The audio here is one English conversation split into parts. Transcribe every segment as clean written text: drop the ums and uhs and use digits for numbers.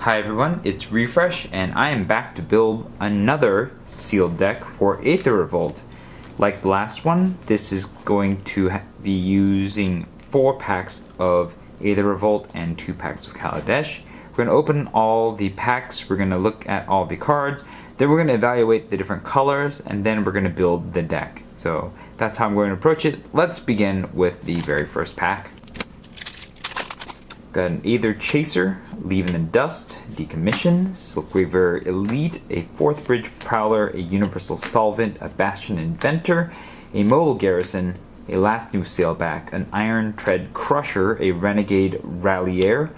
Hi everyone, it's Refresh, and I am back to build another sealed deck for Aether Revolt. Like the last one, this is going to be using 4 packs of Aether Revolt and 2 packs of Kaladesh. We're going to open all the packs, we're going to look at all the cards, then we're going to evaluate the different colors, and then we're going to build the deck. So that's how I'm going to approach it. Let's begin with the very first pack. Got an Aether Chaser, Leave in the Dust, Decommission, Silkweaver Elite, a 4th Bridge Prowler, a Universal Solvent, a Bastion Inventor, a Mobile Garrison, a Lathnu Sailback, an Iron Tread Crusher, a Renegade Rallier,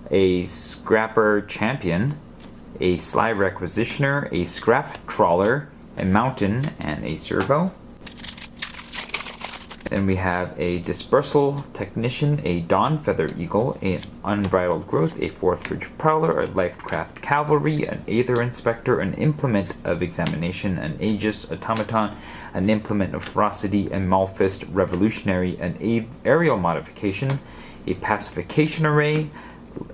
a Scrapper Champion, a Sly Requisitioner, a Scrap Trawler, a Mountain, and a Servo. Then we have a Dispersal Technician, a Dawn Feather Eagle, an Unbridled Growth, a 4th Bridge Prowler, a Lifecraft Cavalry, an Aether Inspector, an Implement of Examination, an Aegis Automaton, an Implement of Ferocity, a Malfist Revolutionary, an Aerial Modification, a Pacification Array,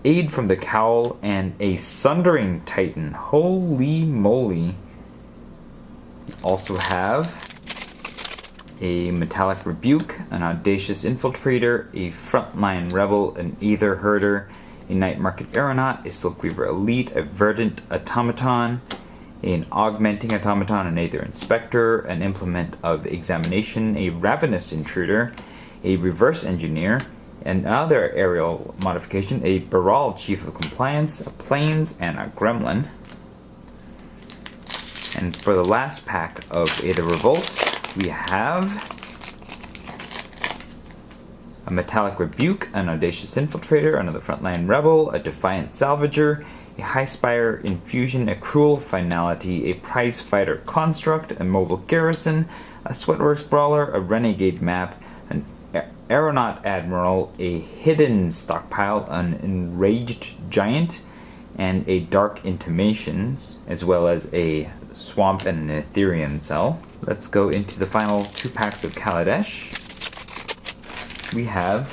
Aid from the Cowl, and a Sundering Titan. Holy moly. We also have a Metallic Rebuke, an Audacious Infiltrator, a Frontline Rebel, an Aether Herder, a Night Market Aeronaut, a Silkweaver Elite, a Verdant Automaton, an Augmenting Automaton, an Aether Inspector, an Implement of Examination, a Ravenous Intruder, a Reverse Engineer, another Aerial Modification, a Baral Chief of Compliance, a Plains, and a Gremlin. And for the last pack of Aether Revolt, we have a Metallic Rebuke, an Audacious Infiltrator, another Frontline Rebel, a Defiant Salvager, a High Spire Infusion, a Cruel Finality, a Prize Fighter Construct, a Mobile Garrison, a Sweatworks Brawler, a Renegade Map, an Aeronaut Admiral, a Hidden Stockpile, an Enraged Giant, and a Dark Intimations, as well as a Swamp and an Ethereum Cell. Let's go into the final 2 packs of Kaladesh. We have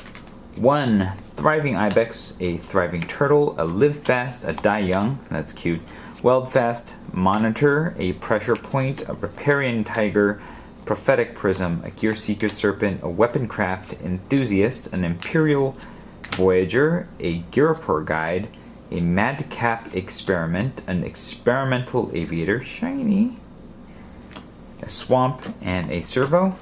1 Thriving Ibex, a Thriving Turtle, a Live Fast, a Die Young, that's cute, Weld Fast, Monitor, a Pressure Point, a Riparian Tiger, Prophetic Prism, a Gear Seeker Serpent, a Weaponcraft Enthusiast, an Imperial Voyager, a Girapur Guide, a Madcap Experiment, an Experimental Aviator, shiny, a Swamp, and a Servo.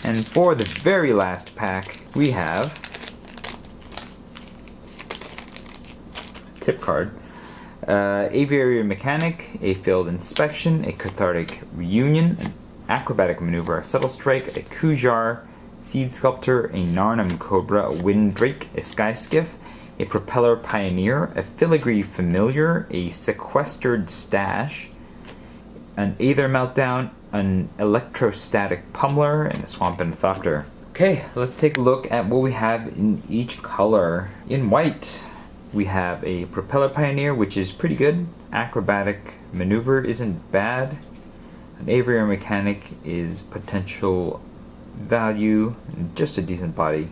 And for the very last pack, we have tip card, Aviary Mechanic, a Failed Inspection, a Cathartic Reunion, an Acrobatic Maneuver, a Subtle Strike, a Kujar, Seed Sculptor, a Narnam Cobra, a Wind Drake, a Sky Skiff, a Propeller Pioneer, a Filigree Familiar, a Sequestered Stash, an Aether Meltdown, an Electrostatic Pummeler, and a Swamp Thopter. Okay, let's take a look at what we have in each color. In white, we have a Propeller Pioneer, which is pretty good. Acrobatic Maneuver isn't bad. An Aviary Mechanic is potential value, just a decent body.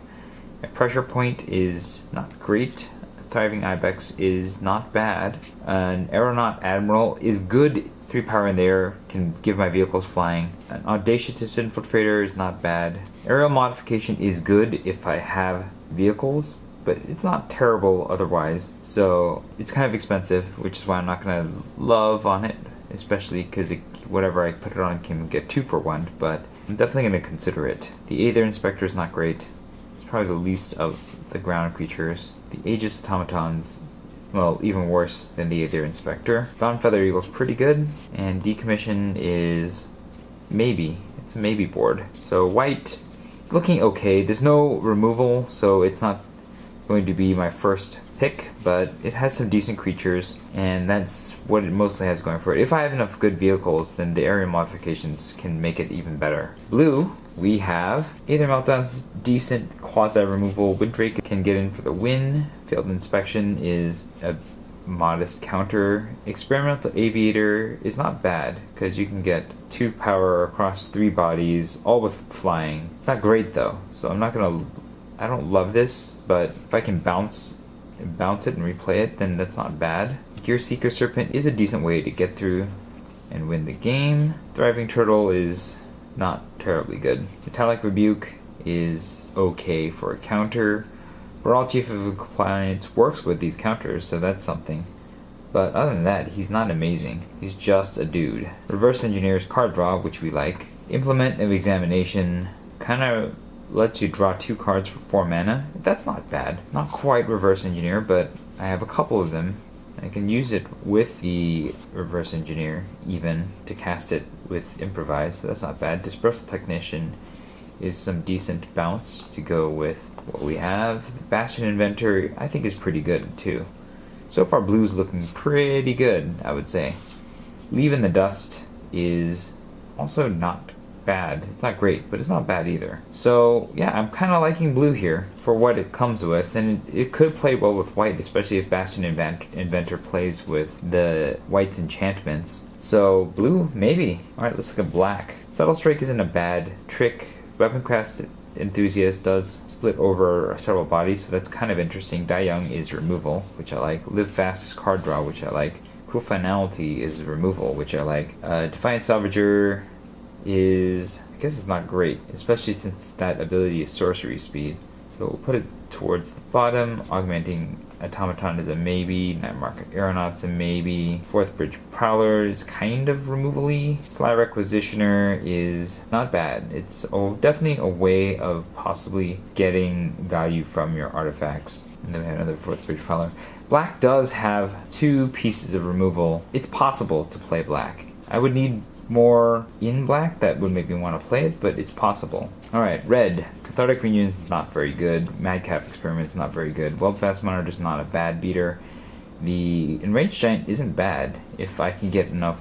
A Pressure Point is not great. A Thriving Ibex is not bad. An Aeronaut Admiral is good. 3 power in the air, can give my vehicles flying. An Audacious Infiltrator is not bad. Aerial Modification is good if I have vehicles, but it's not terrible otherwise. So it's kind of expensive, which is why I'm not going to love on it, especially because whatever I put it on can get 2 for 1, but I'm definitely going to consider it. The Aether Inspector is not great. Probably the least of the ground creatures. The Aegis Automatons, well, even worse than the Aether Inspector. Dawn Feather Eagle's pretty good, and Decommission is maybe. It's a maybe board. So white is looking okay. There's no removal, so it's not going to be my first pick, but it has some decent creatures, and that's what it mostly has going for it. If I have enough good vehicles, then the area modifications can make it even better. Blue, we have Aether Meltdown's decent quasi-removal. Windrake can get in for the win. Failed Inspection is a modest counter. Experimental Aviator is not bad, because you can get 2 power across 3 bodies, all with flying. It's not great though, so I don't love this, but if I can bounce bounce it and replay it, then that's not bad. Gear Seeker Serpent is a decent way to get through and win the game. Thriving Turtle is not terribly good. Metallic Rebuke is okay for a counter. Baral Chief of Compliance works with these counters, so that's something. But other than that, he's not amazing. He's just a dude. Reverse Engineer's card draw, which we like. Implement of Examination kind of lets you draw 2 cards for 4 mana. That's not bad. Not quite Reverse Engineer, but I have a couple of them. I can use it with the Reverse Engineer, even, to cast it with Improvise, so that's not bad. Dispersal Technician is some decent bounce to go with what we have. The Bastion Inventor, I think, is pretty good, too. So far, blue's looking pretty good, I would say. Leave in the Dust is also not bad. It's not great, but it's not bad either. So yeah, I'm kind of liking blue here for what it comes with, and it could play well with white, especially if Bastion Inventor plays with the white's enchantments. So blue, maybe. Alright, let's look at black. Subtle Strike isn't a bad trick. Weaponcraft Enthusiast does split over several bodies, so that's kind of interesting. Die Young is removal, which I like. Live Fast is card draw, which I like. Cruel Finality is removal, which I like. Defiant Salvager is, I guess it's not great, especially since that ability is sorcery speed. So we'll put it towards the bottom. Augmenting Automaton is a maybe. Night Market Aeronaut's a maybe. Fourth Bridge Prowler is kind of removal-y. Sly Requisitioner is not bad. It's definitely a way of possibly getting value from your artifacts. And then we have another Fourth Bridge Prowler. Black does have 2 pieces of removal. It's possible to play black. I would need more in black that would make me want to play it, but it's possible. Alright, red. Cathartic Reunion's not very good. Madcap Experiment's not very good. Weldfast Monitor's not a bad beater. The Enraged Giant isn't bad if I can get enough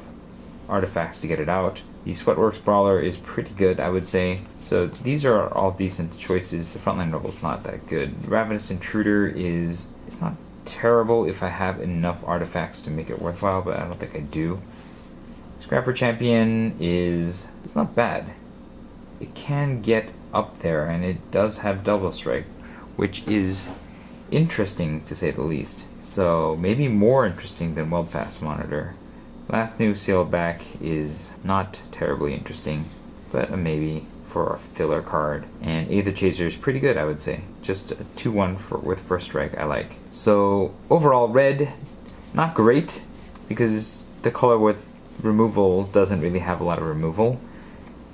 artifacts to get it out. The Sweatworks Brawler is pretty good, I would say. So these are all decent choices. The Frontline Rebel's not that good. Ravenous Intruder is... it's not terrible if I have enough artifacts to make it worthwhile, but I don't think I do. Scrapper Champion is... it's not bad. It can get up there, and it does have Double Strike, which is interesting to say the least. So maybe more interesting than Weldfast Monitor. Last New Sailback is not terribly interesting, but a maybe for a filler card. And Aether Chaser is pretty good, I would say. Just a 2-1 with First Strike I like. So overall, red, not great, because the color with removal doesn't really have a lot of removal.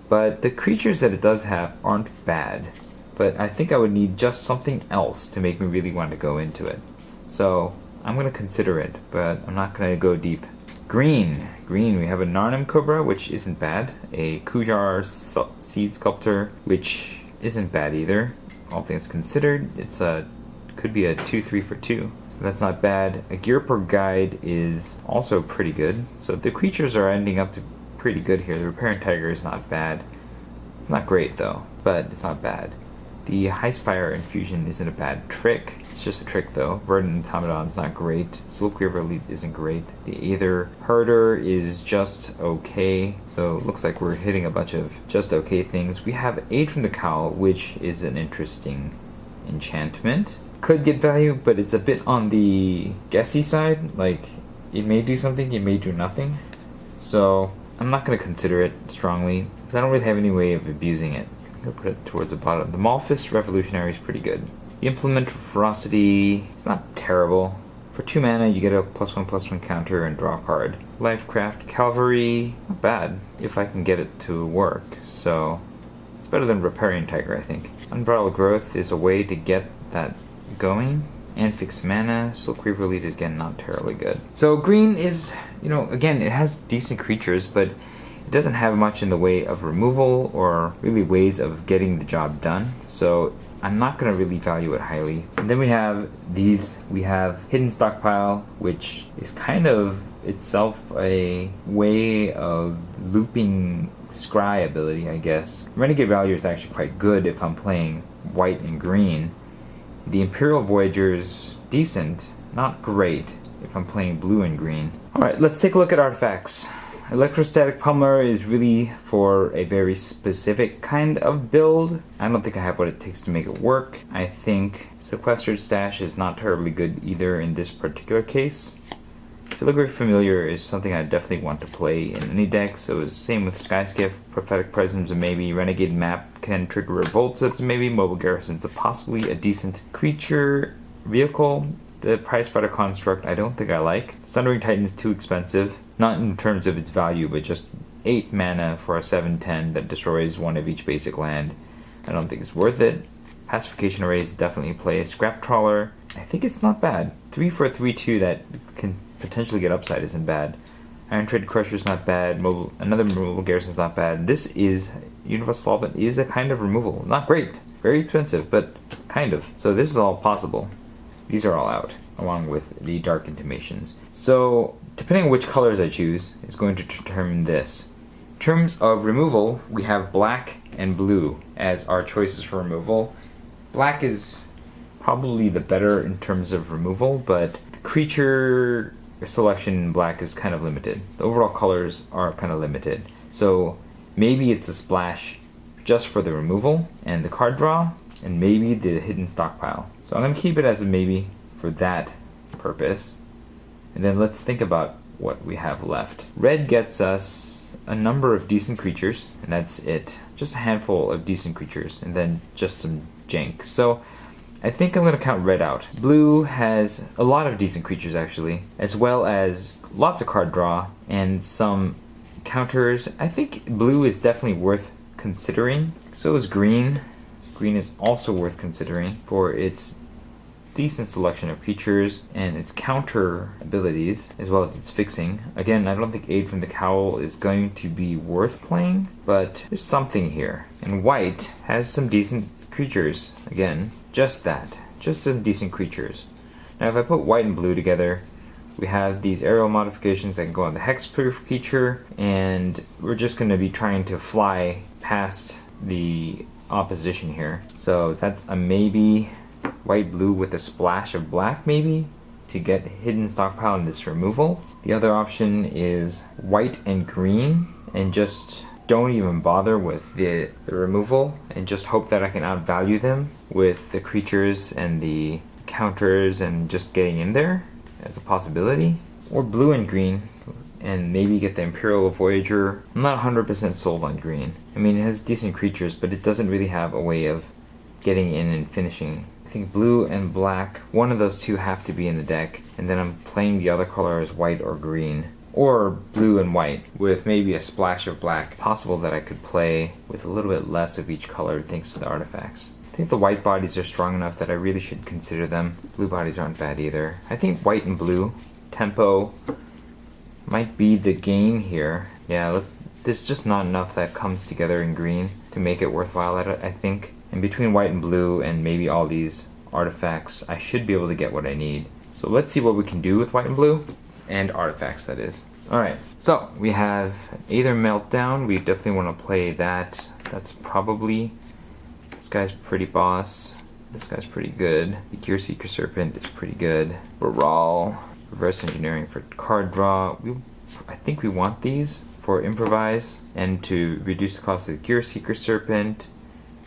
But the creatures that it does have aren't bad. But I think I would need just something else to make me really want to go into it. So I'm going to consider it, but I'm not going to go deep. Green. Green, we have a Narnum Cobra, which isn't bad. A Kujar Seed Sculptor, which isn't bad either. All things considered, it's could be a 2-3 for 2. So that's not bad. A Gearper Guide is also pretty good. So the creatures are ending up to pretty good here. The Repairing Tiger is not bad. It's not great though, but it's not bad. The High Spire Infusion isn't a bad trick. It's just a trick though. Verdant Automaton's not great. Silkweaver Elite isn't great. The Aether Herder is just okay. So it looks like we're hitting a bunch of just okay things. We have Aid from the Cowl, which is an interesting enchantment. Could get value, but it's a bit on the guessy side. Like, it may do something, it may do nothing. So I'm not going to consider it strongly, because I don't really have any way of abusing it. I'm going to put it towards the bottom. The Malphus Revolutionary is pretty good. The Implement of Ferocity is not terrible. For 2 mana, you get a +1/+1 counter and draw a card. Lifecraft Cavalry, not bad, if I can get it to work. So it's better than Repairing Tiger, I think. Unbridled Growth is a way to get that going. And Fixed Mana. Silkweaver Elite is, again, not terribly good. So green is, again, it has decent creatures, but it doesn't have much in the way of removal or really ways of getting the job done. So I'm not going to really value it highly. And then we have these. We have Hidden Stockpile, which is kind of itself a way of looping scry ability, I guess. Renegade value is actually quite good if I'm playing white and green. The Imperial Voyager's decent, not great if I'm playing blue and green. Alright, let's take a look at artifacts. Electrostatic Pummeler is really for a very specific kind of build. I don't think I have what it takes to make it work. I think Sequestered Stash is not terribly good either in this particular case. Filigree Familiar is something I definitely want to play in any deck, so it's the same with Skyskiff. Prophetic Prism's a maybe. Renegade Map can trigger Revolt, so it's a maybe. Mobile Garrison's a possibly. A decent creature vehicle. The Prize Fighter Construct I don't think I like. Sundering Titan's too expensive. Not in terms of its value, but just 8 mana for a 7/10 that destroys one of each basic land. I don't think it's worth it. Pacification Arrays definitely play. Scrap Trawler, I think it's not bad. 3 for a 3/2 that can potentially get upside isn't bad. Iron Trade Crusher's not bad. Another Mobile Garrison's not bad. This is, Universal Solvent is a kind of removal. Not great. Very expensive, but kind of. So this is all possible. These are all out, along with the Dark Intimations. So, depending on which colors I choose, is going to determine this. In terms of removal, we have black and blue as our choices for removal. Black is probably the better in terms of removal, but the creature selection in black is kind of limited. The overall colors are kind of limited. So, maybe it's a splash just for the removal and the card draw, and maybe the hidden stockpile. So I'm going to keep it as a maybe for that purpose. And then let's think about what we have left. Red gets us a number of decent creatures, and that's it. Just a handful of decent creatures, and then just some jank. So I think I'm going to count red out. Blue has a lot of decent creatures actually, as well as lots of card draw and some counters. I think blue is definitely worth considering. So is green. Green is also worth considering for its decent selection of creatures and its counter abilities, as well as its fixing. Again, I don't think Aid from the Cowl is going to be worth playing, but there's something here. And white has some decent creatures. Again, just that. Just some decent creatures. Now if I put white and blue together, we have these aerial modifications that can go on the hexproof creature, and we're just going to be trying to fly past the opposition here. So that's a maybe. White blue with a splash of black maybe to get hidden stockpile in this removal. The other option is white and green and just don't even bother with the removal and just hope that I can outvalue them with the creatures and the counters and just getting in there as a possibility. Or blue and green and maybe get the Imperial Voyager. I'm not 100% sold on green. I mean, it has decent creatures, but it doesn't really have a way of getting in and finishing. I think blue and black, one of those two have to be in the deck, and then I'm playing the other color as white or green. Or blue and white, with maybe a splash of black. Possible that I could play with a little bit less of each color thanks to the artifacts. I think the white bodies are strong enough that I really should consider them. Blue bodies aren't bad either. I think white and blue, tempo, might be the game here. Yeah, there's just not enough that comes together in green to make it worthwhile, I think. And between white and blue and maybe all these artifacts, I should be able to get what I need. So let's see what we can do with white and blue. And artifacts, that is. Alright, so we have Aether Meltdown. We definitely want to play that. That's probably... This guy's pretty boss. This guy's pretty good. The Gear Seeker Serpent is pretty good. Baral. Reverse Engineering for card draw. I think we want these for Improvise and to reduce the cost of the Gear Seeker Serpent.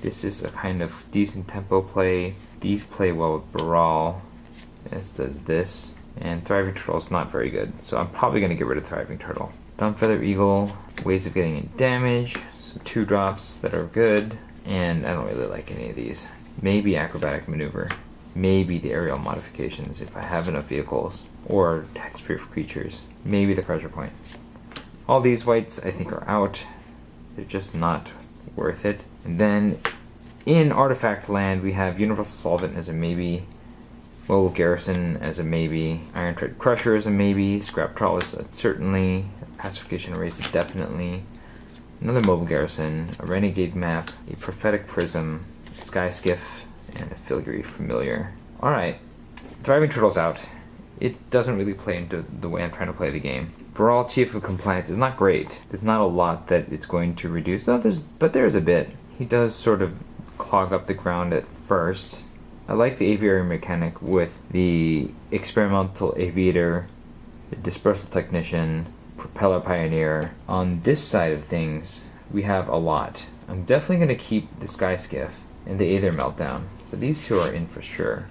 This is a kind of decent tempo play. These play well with Baral, as does this. And Thriving Turtle is not very good, so I'm probably going to get rid of Thriving Turtle. Dawnfeather Eagle, ways of getting in damage, some 2-drops that are good, and I don't really like any of these. Maybe Acrobatic Maneuver, maybe the aerial modifications if I have enough vehicles, or hexproof creatures, maybe the Pressure Point. All these whites I think are out. They're just not worth it. And then in Artifact Land we have Universal Solvent as a maybe, Mobile Garrison as a maybe, Iron Trade Crusher as a maybe, Scrap Trawlers certainly, Pacification Arrays definitely, another Mobile Garrison, a Renegade Map, a Prophetic Prism, a Sky Skiff, and a Filigree Familiar. Alright, Thriving Turtle's out. It doesn't really play into the way I'm trying to play the game. Baral, Chief of Compliance is not great. There's not a lot that it's going to reduce. But there's a bit. He does sort of clog up the ground at first. I like the Aviary mechanic with the Experimental Aviator, the Dispersal Technician, Propeller Pioneer. On this side of things, we have a lot. I'm definitely going to keep the Sky Skiff and the Aether Meltdown. So these two are in for sure.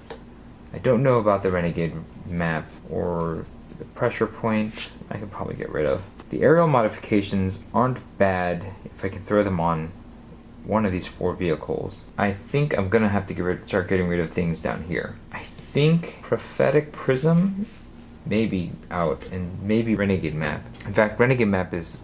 I don't know about the Renegade map or the Pressure Point. I can probably get rid of. The aerial modifications aren't bad if I can throw them on one of these 4 vehicles. I think I'm gonna have to start getting rid of things down here. I think Prophetic Prism may be out, and maybe Renegade Map. In fact, Renegade Map is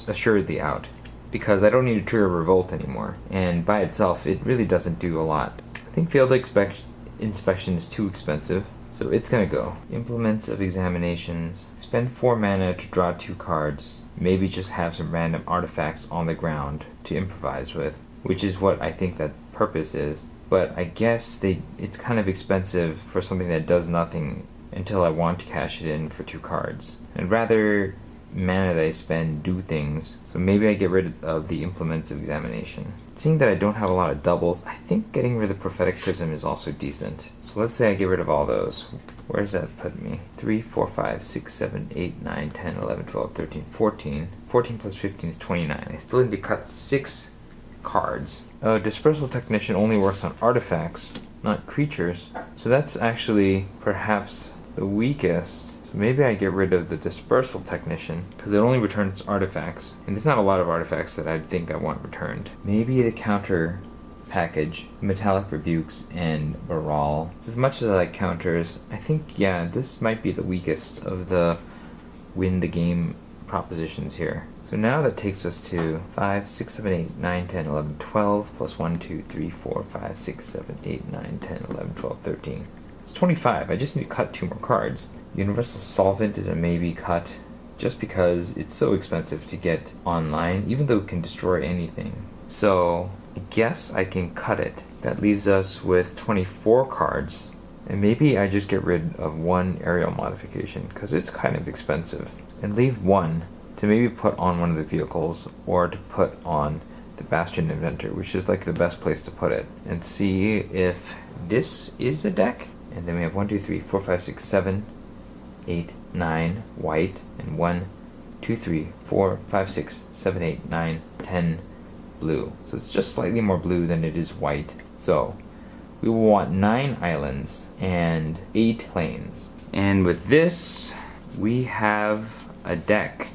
assuredly out, because I don't need to trigger Revolt anymore, and by itself it really doesn't do a lot. I think Field Inspection is too expensive, so it's gonna go. Implements of Examinations. Spend 4 mana to draw 2 cards. Maybe just have some random artifacts on the ground to improvise with, which is what I think that purpose is. But I guess it's kind of expensive for something that does nothing until I want to cash it in for 2 cards. I'd rather mana that I spend do things, so maybe I get rid of the Implements of Examination. Seeing that I don't have a lot of doubles, I think getting rid of the Prophetic Prism is also decent. So let's say I get rid of all those. Where does that put me? 3, 4, 5, 6, 7, 8, 9, 10, 11, 12, 13, 14. 14 plus 15 is 29. I still need to cut 6 cards. Dispersal Technician only works on artifacts, not creatures. So that's actually perhaps the weakest. So maybe I get rid of the Dispersal Technician, because it only returns artifacts. And there's not a lot of artifacts that I think I want returned. Maybe the counter package, Metallic Rebukes and Baral. As much as I like counters, I think, yeah, this might be the weakest of the win the game propositions here. So now that takes us to 5, 6, 7, 8, 9, 10, 11, 12, plus 1, 2, 3, 4, 5, 6, 7, 8, 9, 10, 11, 12, 13. It's 25. I just need to cut 2 more cards. Universal Solvent is a maybe cut, just because it's so expensive to get online, even though it can destroy anything. So I guess I can cut it. That leaves us with 24 cards, and maybe I just get rid of 1 aerial modification, because it's kind of expensive, and leave 1 to maybe put on one of the vehicles, or to put on the Bastion Inventor, which is like the best place to put it, and see if this is a deck. And then we have 1, 2, 3, 4, 5, 6, 7, 8, 9 white, and 1, 2, 3, 4, 5, 6, 7, 8, 9, 10 blue. So it's just slightly more blue than it is white. So we will want 9 islands and 8 plains. And with this, we have a deck